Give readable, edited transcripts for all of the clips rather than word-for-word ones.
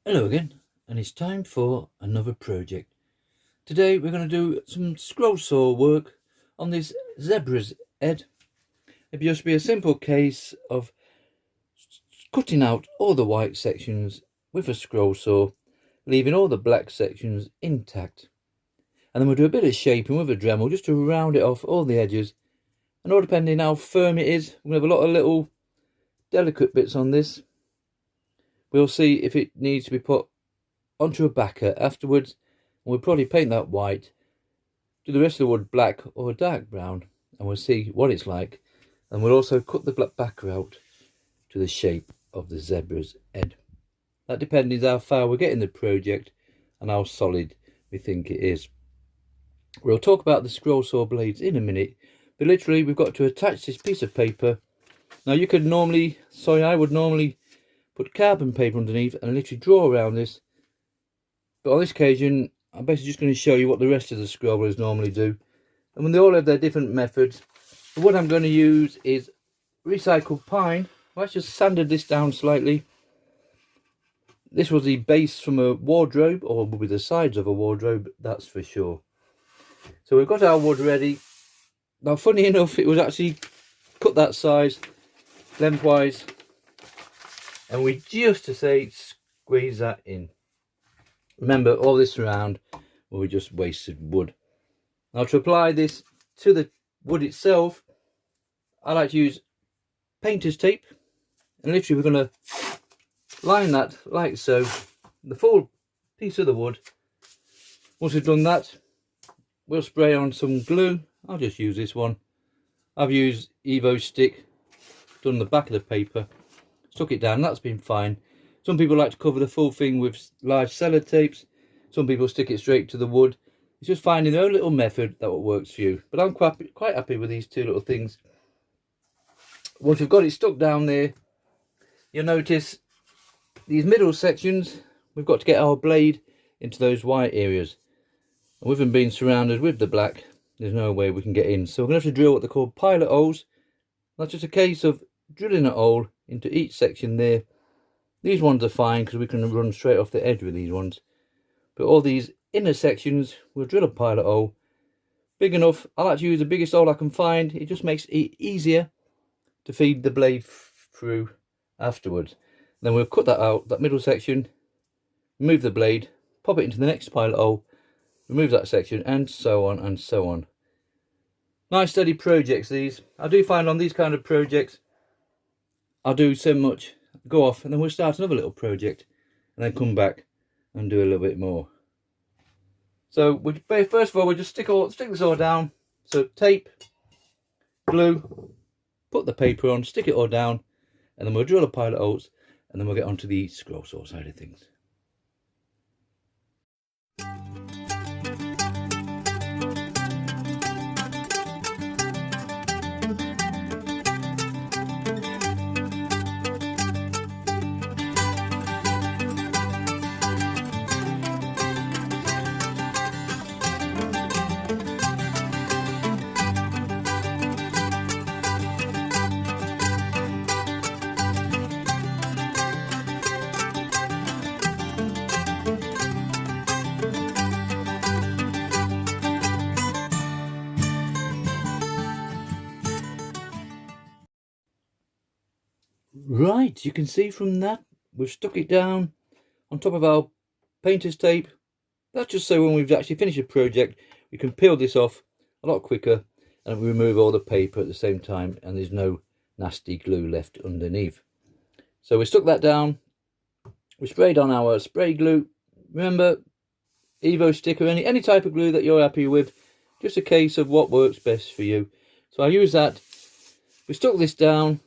Hello again, and it's time for another project. Today we're going to do some scroll saw work on this zebra's head. It'll just be a simple case of cutting out all the white sections with a scroll saw, leaving all the black sections intact. And then we'll do a bit of shaping with a dremel just to round it off all the edges. And all depending how firm it is, we'll have a lot of little delicate bits on this. We'll see if it needs to be put onto a backer afterwards, and we'll probably paint that white, do the rest of the wood black or dark brown, and we'll see what it's like. And we'll also cut the black backer out to the shape of the zebra's head. That depends how far we're getting the project and how solid we think it is. We'll talk about the scroll saw blades in a minute, but literally we've got to attach this piece of paper. Now you could normally, I would normally put carbon paper underneath and literally draw around this, but on this occasion I'm basically just going to show you what the rest of the scrollers normally do. And when they all have their different methods, the wood I'm going to use is recycled pine. I've just sanded this down slightly. This was the base from a wardrobe, or will be the sides of a wardrobe, that's for sure. So we've got our wood ready. Now funny enough, it was actually cut that size lengthwise, and we just to say squeeze that in. Remember, all this around will be just wasted wood. Now to apply this to the wood itself, I like to use painter's tape, and literally we're going to line that like so, the full piece of the wood. Once we've done that, we'll spray on some glue. I'll just use this one. I've used Evo stick, done the back of the paper, stuck it down. That's been fine. Some people like to cover the full thing with large sellotapes. Some people stick it straight to the wood. It's just finding their own little method that works for you. But I'm quite happy with these two little things. Once you've got it stuck down there, you'll notice these middle sections, we've got to get our blade into those white areas. And with them being surrounded with the black, there's no way we can get in. So we're going to have to drill what they call pilot holes. That's just a case of drilling a hole into each section there. These ones are fine because we can run straight off the edge with these ones. But all these inner sections, we'll drill a pilot hole. Big enough. I like to use the biggest hole I can find. It just makes it easier to feed the blade through afterwards. Then we'll cut that out, that middle section, remove the blade, pop it into the next pilot hole, remove that section, and so on and so on. Nice steady projects these. I do find on these kind of projects, I'll do so much, go off, and then we'll start another little project, and then come back and do a little bit more. So first of all, we'll just stick this all down. So tape, glue, put the paper on, stick it all down, and then we'll drill a pilot holes, and then we'll get onto the scroll saw side of things. Right, you can see from that, we've stuck it down on top of our painter's tape. That's just so when we've actually finished a project, we can peel this off a lot quicker and we remove all the paper at the same time, and there's no nasty glue left underneath. So we stuck that down, we sprayed on our spray glue. Remember, Evo stick or any type of glue that you're happy with, just a case of what works best for you. So I use that. We stuck this down.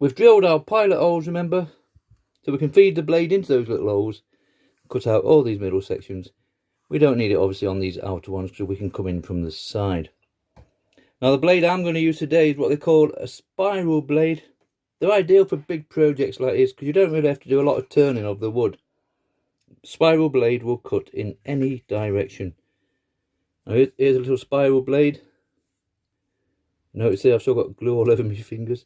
We've drilled our pilot holes, remember, so we can feed the blade into those little holes, cut out all these middle sections. We don't need it obviously on these outer ones because we can come in from the side. Now the blade I'm going to use today is what they call a spiral blade. They're ideal for big projects like this because you don't really have to do a lot of turning of the wood. Spiral blade will cut in any direction. Now here's a little spiral blade. Notice there I've still got glue all over my fingers.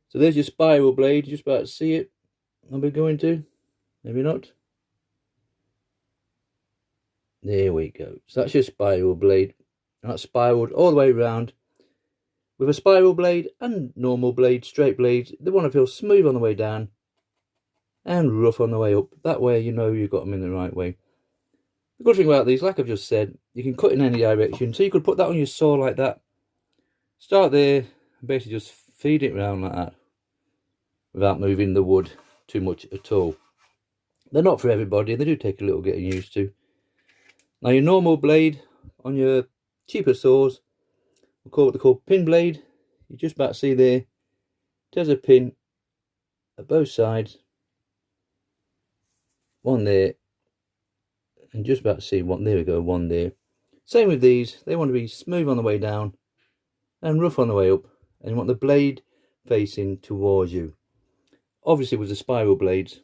So there's your spiral blade, you're just about to see it. I'll be going to. maybe not. There we go. So that's your spiral blade, and that's spiraled all the way around. With a spiral blade and normal blade, straight blades, they want to feel smooth on the way down and rough on the way up. That way you know you've got them in the right way. The good thing about these, like I've just said, you can cut in any direction. So you could put that on your saw like that. Start there, and basically just feed it around like that without moving the wood too much at all. They're not for everybody, they do take a little getting used to. Now your normal blade on your cheaper saws, we'll call what they call pin blade. You just about see there, there's a pin at both sides. One there, and just about to see one, there we go, one there. Same with these, they want to be smooth on the way down and rough on the way up, and you want the blade facing towards you. Obviously with the spiral blades,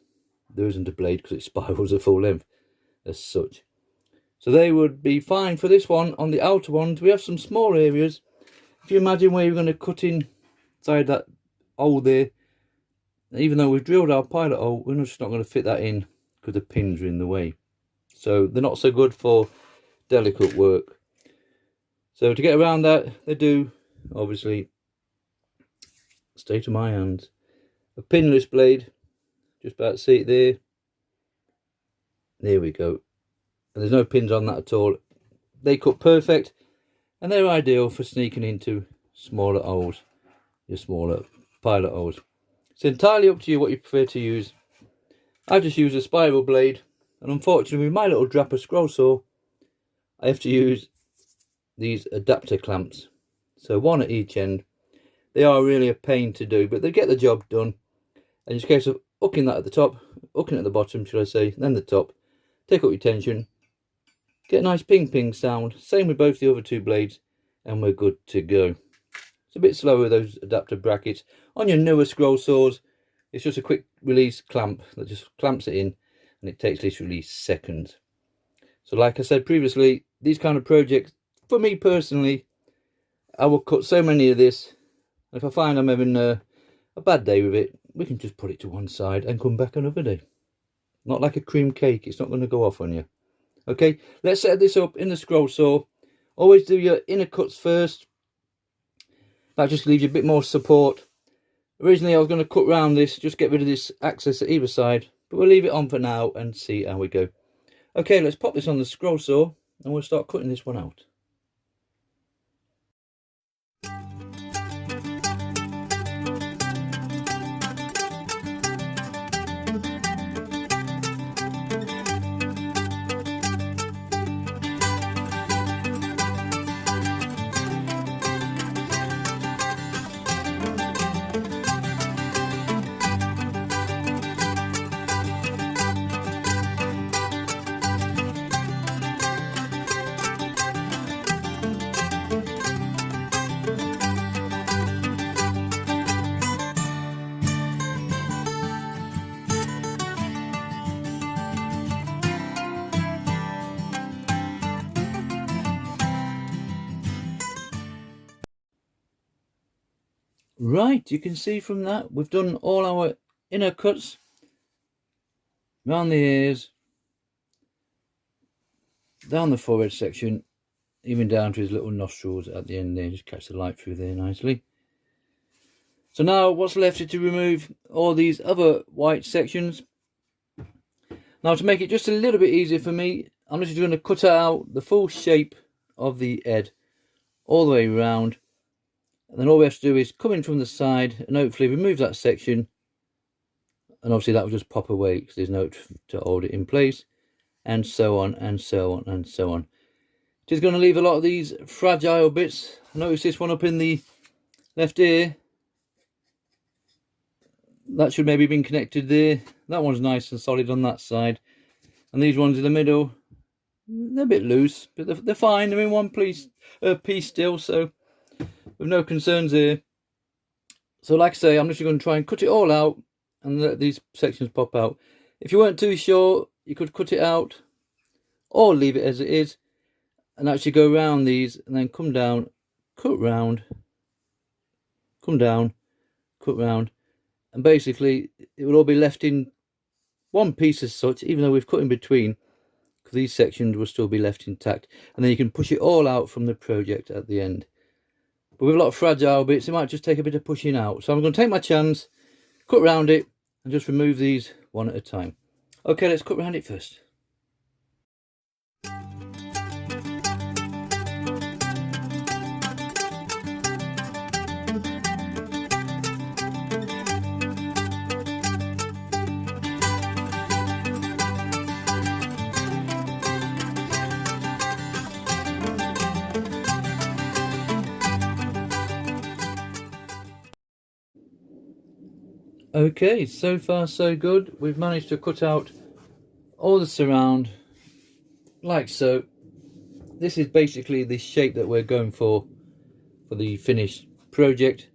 there isn't a blade because it spirals at full length as such. So they would be fine for this one. On the outer ones, we have some small areas. If you imagine where you're going to cut inside that hole there, even though we've drilled our pilot hole, we're just not going to fit that in because the pins are in the way. So they're not so good for delicate work. So to get around that, they do, obviously, state of my hands, a pinless blade. Just about to see it there. There we go. And there's no pins on that at all. They cut perfect, and they're ideal for sneaking into smaller holes, your smaller pilot holes. It's entirely up to you what you prefer to use. I just use a spiral blade, and unfortunately with my little Draper scroll saw, I have to use these adapter clamps. So one at each end. They are really a pain to do, but they get the job done. And it's a case of hooking that at the top, hooking at the bottom, should I say, then the top. Take up your tension. Get a nice ping ping sound. Same with both the other two blades, and we're good to go. It's a bit slower with those adapter brackets. On your newer scroll saws, it's just a quick release clamp that just clamps it in, and it takes literally seconds. So like I said previously, these kind of projects, for me personally, I will cut so many of this. If I find I'm having a bad day with it, we can just put it to one side and come back another day. Not like a cream cake, it's not going to go off on you. Okay, let's set this up in the scroll saw. Always do your inner cuts first. That just leaves you a bit more support. Originally I was going to cut round this, just get rid of this access at either side, but we'll leave it on for now and see how we go. Okay, let's pop this on the scroll saw and we'll start cutting this one out. Right, you can see from that we've done all our inner cuts around the ears, down the forehead section, even down to his little nostrils at the end there. Just catch the light through there nicely. So now what's left is to remove all these other white sections. Now to make it just a little bit easier for me, I'm just going to cut out the full shape of the head all the way around. And then all we have to do is come in from the side and hopefully remove that section. And obviously that will just pop away because there's no to hold it in place. And so on and so on and so on. Just going to leave a lot of these fragile bits. Notice this one up in the left ear. That should maybe have been connected there. That one's nice and solid on that side. And these ones in the middle, they're a bit loose, but they're fine. They're in one piece still, so with no concerns here. So like I say, I'm just going to try and cut it all out and let these sections pop out. If you weren't too sure, you could cut it out or leave it as it is and actually go around these and then come down, cut round, come down, cut round, and basically it will all be left in one piece as such, even though we've cut in between, because these sections will still be left intact, and then you can push it all out from the project at the end. But with a lot of fragile bits, it might just take a bit of pushing out. So I'm going to take my chance, cut round it, and just remove these one at a time. Okay, let's cut round it first. Okay, so far so good. We've managed to cut out all the surround like so. This is basically the shape that we're going for the finished project.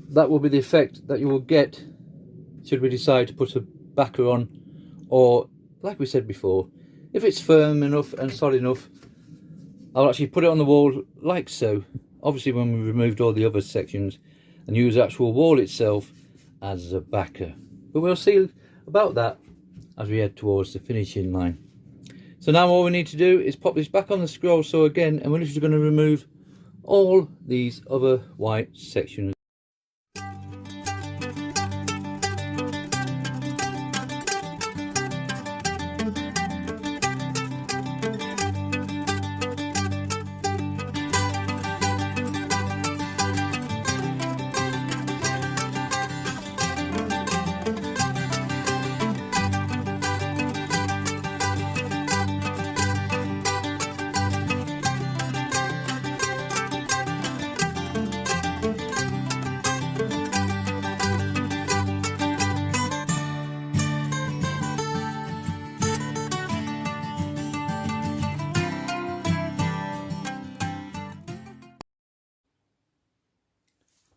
That will be the effect that you will get should we decide to put a backer on, or like we said before, if it's firm enough and solid enough, I'll actually put it on the wall like so. Obviously when we removed all the other sections, and use the actual wall itself as a backer. But we'll see about that as we head towards the finishing line. So now all we need to do is pop this back on the scroll saw again, and we're just going to remove all these other white sections.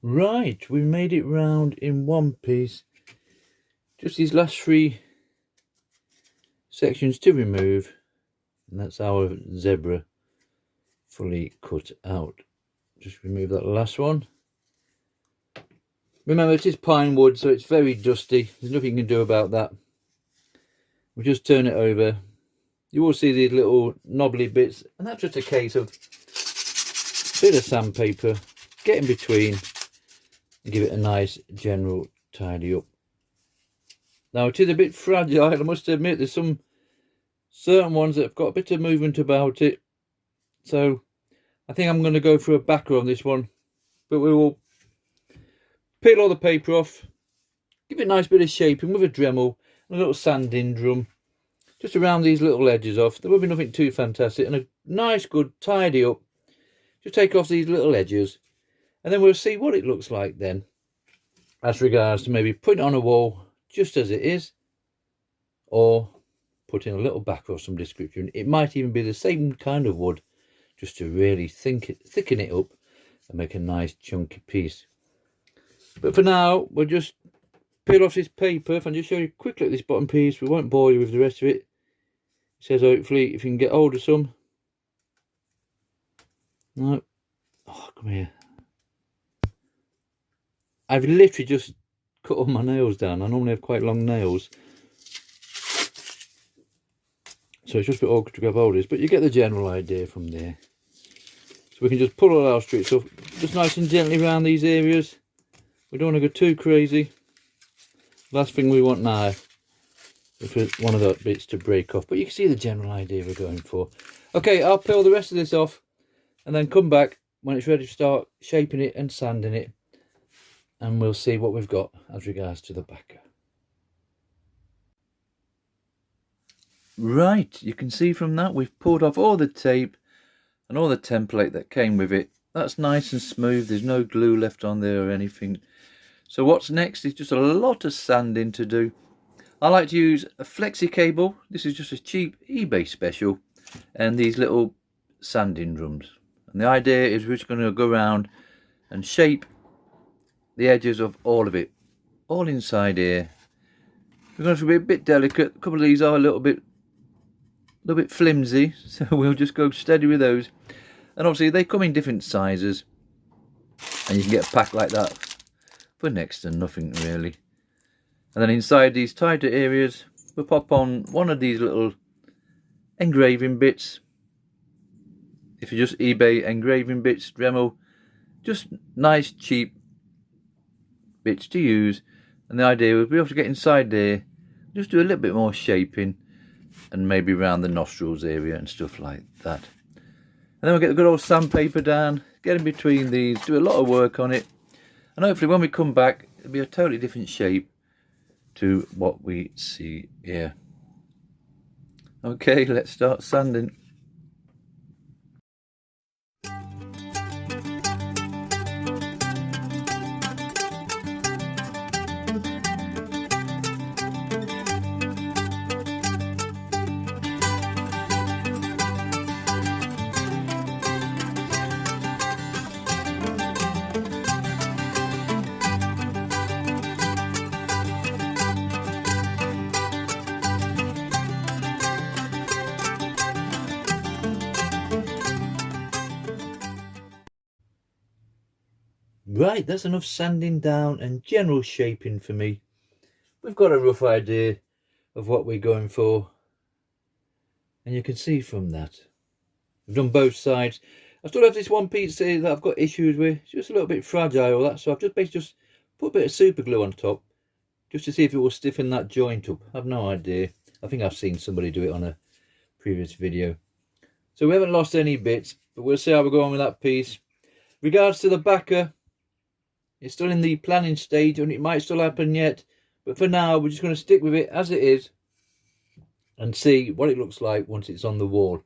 Right, we made it round in one piece. Just these last three sections to remove, and that's our zebra fully cut out. Just remove that last one. Remember, it is pine wood, so it's very dusty. There's nothing you can do about that. We'll just turn it over. You will see these little knobbly bits, and that's just a case of a bit of sandpaper, get in between, and give it a nice general tidy up. Now it is a bit fragile, I must admit. There's some certain ones that have got a bit of movement about it, so I think I'm going to go for a backer on this one. But we will peel all the paper off, give it a nice bit of shaping with a dremel and a little sanding drum, just around these little edges off. There will be nothing too fantastic, and a nice good tidy up. Just take off these little edges, and then we'll see what it looks like then, as regards to maybe putting it on a wall just as it is, or putting a little backer of some description. It might even be the same kind of wood, just to really thicken it up and make a nice chunky piece. But for now, we'll just peel off this paper. If I just show you quickly at this bottom piece, we won't bore you with the rest of it. It says hopefully if you can get hold of some. No. Oh, come here. I've literally just cut all my nails down. I normally have quite long nails, so it's just a bit awkward to grab hold of this, but you get the general idea from there. So we can just pull all our strips off, just nice and gently around these areas. We don't want to go too crazy. Last thing we want now is for one of the bits to break off, but you can see the general idea we're going for. Okay, I'll peel the rest of this off and then come back when it's ready to start shaping it and sanding it, and we'll see what we've got as regards to the backer. Right, you can see from that we've pulled off all the tape and all the template that came with it. That's nice and smooth, there's no glue left on there or anything. So what's next is just a lot of sanding to do. I like to use a flexi cable. This is just a cheap eBay special, and these little sanding drums. And the idea is we're just going to go around and shape the edges of all of it, all inside here. We're going to be a bit delicate. A couple of these are a little bit flimsy, so we'll just go steady with those. And obviously they come in different sizes, and you can get a pack like that for next to nothing really. And then inside these tighter areas, we'll pop on one of these little engraving bits. If you just eBay engraving bits, dremel, just nice cheap bits to use. And the idea was be able to get inside there, just do a little bit more shaping, and maybe around the nostrils area and stuff like that. And then we'll get the good old sandpaper down, get in between these, do a lot of work on it, and hopefully when we come back it'll be a totally different shape to what we see here. Okay, let's start sanding. Right, that's enough sanding down and general shaping for me. We've got a rough idea of what we're going for, and you can see from that. We've done both sides. I still have this one piece here that I've got issues with. It's just a little bit fragile, that, so I've just basically just put a bit of super glue on top just to see if it will stiffen that joint up. I've no idea. I think I've seen somebody do it on a previous video. So we haven't lost any bits, but we'll see how we go on with that piece. Regards to the backer, it's still in the planning stage and it might still happen yet, but for now we're just going to stick with it as it is and see what it looks like once it's on the wall.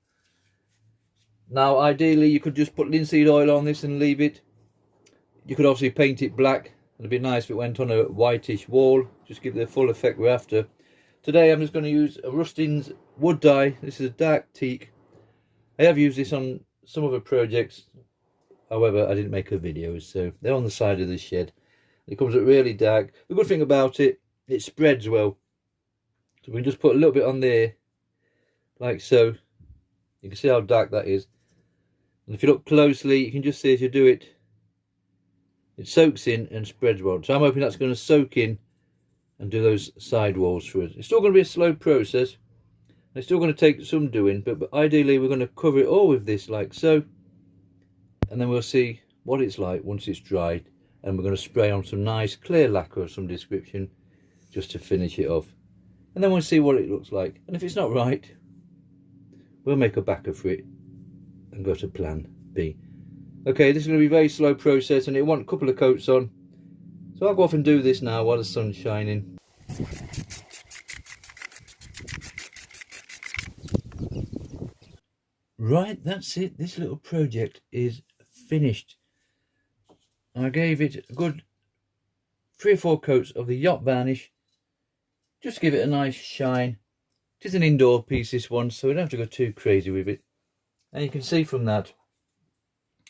Now ideally you could just put linseed oil on this and leave it. You could obviously paint it black. It'd be nice if it went on a whitish wall, just give the full effect we're after. Today I'm just going to use a Rustins wood dye. This is a dark teak. I have used this on some other projects. However, I didn't make a video, so they're on the side of the shed. It comes up really dark. The good thing about it, it spreads well. So we can just put a little bit on there, like so. You can see how dark that is. And if you look closely, you can just see as you do it, it soaks in and spreads well. So I'm hoping that's going to soak in and do those side walls for us. It's still going to be a slow process. It's still going to take some doing, but ideally we're going to cover it all with this, like so. And then we'll see what it's like once it's dried, and we're going to spray on some nice clear lacquer of some description just to finish it off. And then we'll see what it looks like, and if it's not right, we'll make a backer for it and go to plan B. Okay, this is going to be a very slow process and it wants a couple of coats on, so I'll go off and do this now while the sun's shining. Right, that's it. This little project is finished. I gave it a good 3 or 4 coats of the yacht varnish, just to give it a nice shine. It is an indoor piece, this one, so we don't have to go too crazy with it. And you can see from that,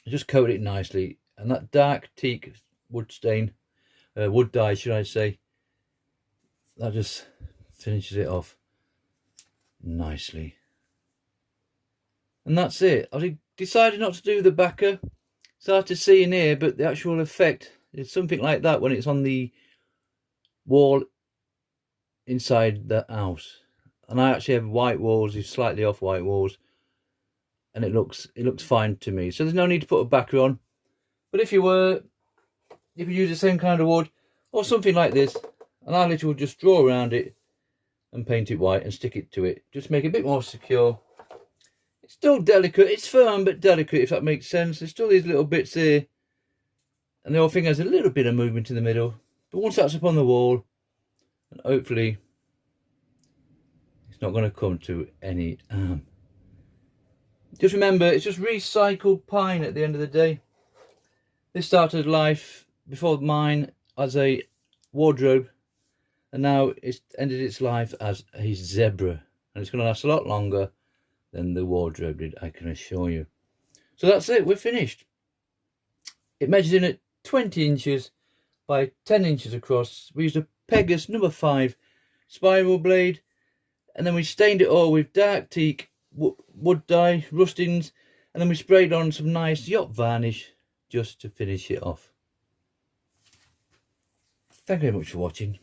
I just coated it nicely, and that dark teak wood dye should I say, that just finishes it off nicely. And that's it. I decided not to do the backer. It's hard to see in here, but the actual effect is something like that when it's on the wall inside the house. And I actually have white walls, these slightly off white walls, and it looks fine to me. So there's no need to put a backer on. But if you use the same kind of wood or something like this, and I literally just draw around it and paint it white and stick it to it, just make it a bit more secure. It's still delicate, it's firm but delicate, if that makes sense. There's still these little bits here, and the whole thing has a little bit of movement in the middle. But once that's up on the wall, and hopefully it's not going to come to any harm. Just remember, it's just recycled pine at the end of the day. This started life before mine as a wardrobe, and now it's ended its life as a zebra, and it's going to last a lot longer than the wardrobe did, I can assure you. So that's it, we're finished. It measures in at 20 inches by 10 inches across. We used a Pegas number 5 spiral blade, and then we stained it all with dark teak wood dye, rustins, and then we sprayed on some nice yacht varnish just to finish it off. Thank you very much for watching.